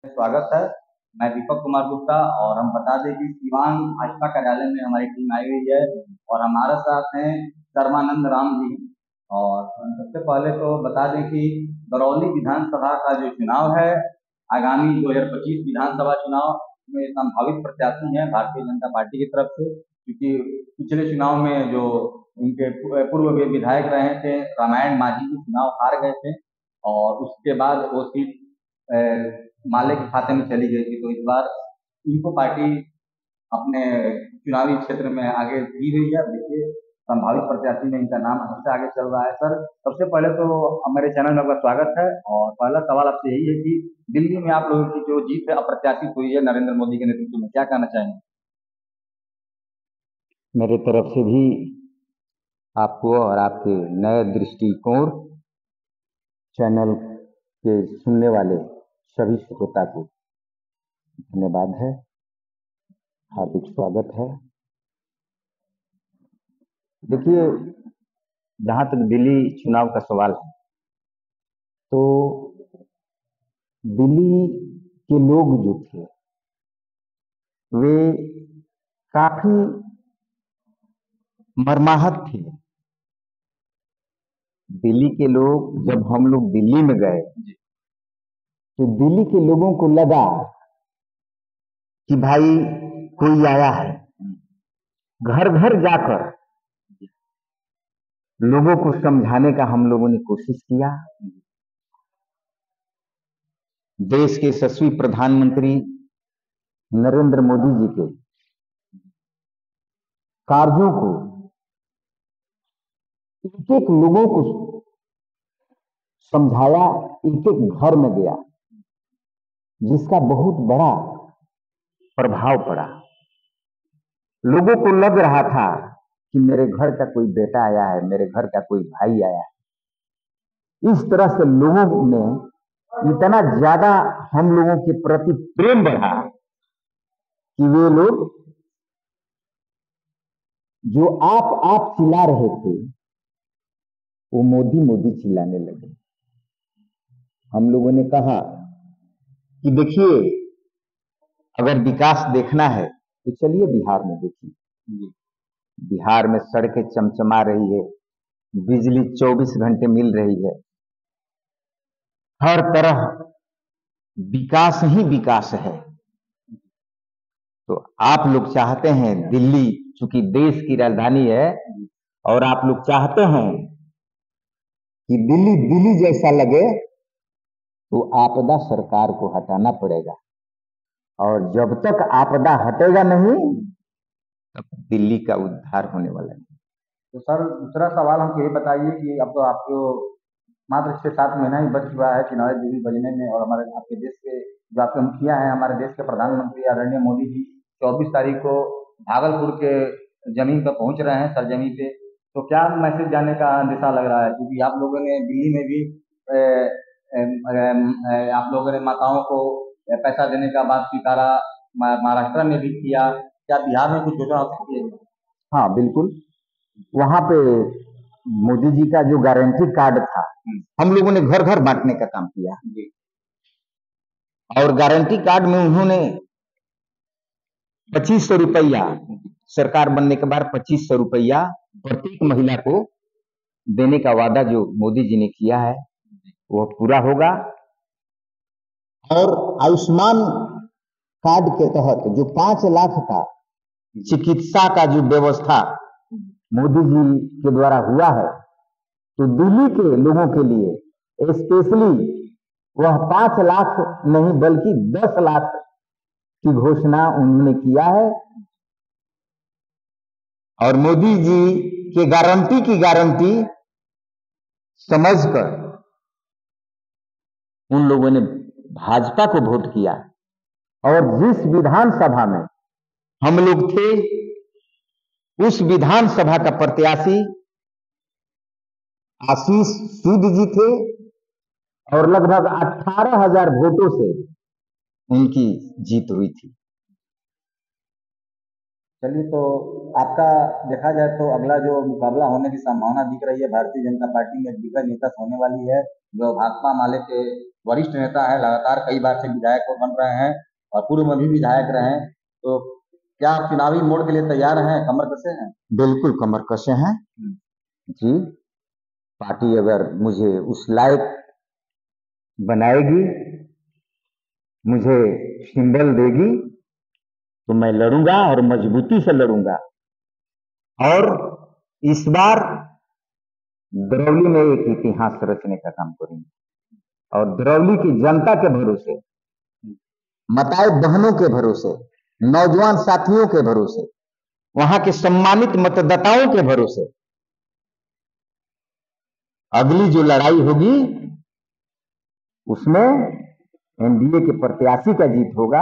स्वागत है। मैं दीपक कुमार गुप्ता और हम बता दें कि सिवान भाजपा कार्यालय में हमारी टीम आई हुई है और हमारे साथ हैं सर्वानंद राम जी। और सबसे पहले तो बता दें कि बरौली विधानसभा का जो चुनाव है, आगामी 2025 विधानसभा चुनाव में संभावित प्रत्याशी हैं भारतीय जनता पार्टी की तरफ से, क्योंकि पिछले चुनाव में जो इनके पूर्व विधायक रहे थे रामायण माझी जी, चुनाव हार गए थे और उसके बाद वो सीट माले के खाते में चली गई थी। तो इस बार इनको पार्टी अपने चुनावी क्षेत्र में आगे दी हुई है। देखिए, संभावित प्रत्याशी में इनका नाम सबसे आगे चल रहा है। सर, सबसे पहले तो मेरे चैनल में आपका स्वागत है और पहला सवाल आपसे यही है कि दिल्ली में आप लोगों की जो जीत है अप्रत्याशित हुई है नरेंद्र मोदी के नेतृत्व में, क्या कहना चाहेंगे? मेरे तरफ से भी आपको और आपके नए दृष्टिकोण चैनल के सुनने वाले सभी श्रोता को धन्यवाद है, हार्दिक स्वागत है। देखिए, जहाँ तक दिल्ली चुनाव का सवाल है, तो दिल्ली के लोग जो थे वे काफी मर्माहत थे। दिल्ली के लोग, जब हम लोग दिल्ली में गए तो दिल्ली के लोगों को लगा कि भाई कोई आया है। घर घर जाकर लोगों को समझाने का हम लोगों ने कोशिश किया। देश के यशस्वी प्रधानमंत्री नरेंद्र मोदी जी के कार्यों को एक एक लोगों को समझाया, एक एक घर में गया, जिसका बहुत बड़ा प्रभाव पड़ा। लोगों को लग रहा था कि मेरे घर का कोई बेटा आया है, मेरे घर का कोई भाई आया है। इस तरह से लोगों में इतना ज्यादा हम लोगों के प्रति प्रेम बढ़ा कि वे लोग जो आप चिल्ला रहे थे वो मोदी मोदी चिल्लाने लगे। हम लोगों ने कहा कि देखिए, अगर विकास देखना है तो चलिए बिहार में देखिए। बिहार में सड़कें चमचमा रही है, बिजली 24 घंटे मिल रही है, हर तरह विकास ही विकास है। तो आप लोग चाहते हैं दिल्ली, चूंकि देश की राजधानी है, और आप लोग चाहते हैं कि दिल्ली दिल्ली जैसा लगे, तो आपदा सरकार को हटाना पड़ेगा। और जब तक आपदा हटेगा नहीं, तब दिल्ली का उद्धार होने वाला नहीं। तो सर, दूसरा सवाल हमको ये बताइए कि अब तो आपको मात्र 6-7 महीना ही बच चुका है चुनावी बिगुल बजने में और हमारे आपके देश के जो आपके मुखिया हैं, हमारे देश के प्रधानमंत्री आदरणीय मोदी जी 24 तारीख को भागलपुर के जमीन पर पहुंच रहे हैं, सरजमी पे। तो क्या मैसेज जाने का अंदेशा लग रहा है, क्योंकि आप लोगों ने दिल्ली में भी आप लोगों ने माताओं को पैसा देने का बात स्वीकारा, महाराष्ट्र में भी किया, क्या बिहार में कुछ योजना हो सकती है? हाँ, बिल्कुल। वहां पे मोदी जी का जो गारंटी कार्ड था, हम लोगों ने घर घर बांटने का काम किया। और गारंटी कार्ड में उन्होंने 2500 रुपया, सरकार बनने के बाद 2500 रुपया प्रत्येक महिला को देने का वादा जो मोदी जी ने किया है वो पूरा होगा। और आयुष्मान कार्ड के तहत जो 5 लाख का चिकित्सा का जो व्यवस्था मोदी जी के द्वारा हुआ है, तो दिल्ली के लोगों के लिए स्पेशली वह 5 लाख नहीं बल्कि 10 लाख की घोषणा उन्होंने किया है। और मोदी जी के गारंटी की गारंटी समझकर उन लोगों ने भाजपा को वोट किया। और जिस विधानसभा में हम लोग थे, उस विधानसभा का प्रत्याशी आशीष सूद जी थे और लगभग 18,000 वोटों से उनकी जीत हुई थी। चलिए, तो आपका देखा जाए तो अगला जो मुकाबला होने की संभावना दिख रही है भारतीय जनता पार्टी में, दिग्गज नेता होने वाली है जो भाकपा माले के वरिष्ठ नेता है, लगातार कई बार से विधायक और बन रहे हैं और पूर्व में भी विधायक रहे हैं, तो क्या आप चुनावी मोड़ के लिए तैयार हैं, कमर कसे हैं? बिल्कुल कमर कसे हैं जी। पार्टी अगर मुझे उस लायक बनाएगी, मुझे सिंबल देगी, तो मैं लड़ूंगा और मजबूती से लड़ूंगा। और इस बार दरौली में एक इतिहास रचने का काम करेंगे और दरौली की जनता के भरोसे, माताएं बहनों के भरोसे, नौजवान साथियों के भरोसे, वहां के सम्मानित मतदाताओं के भरोसे अगली जो लड़ाई होगी उसमें एनडीए के प्रत्याशी का जीत होगा।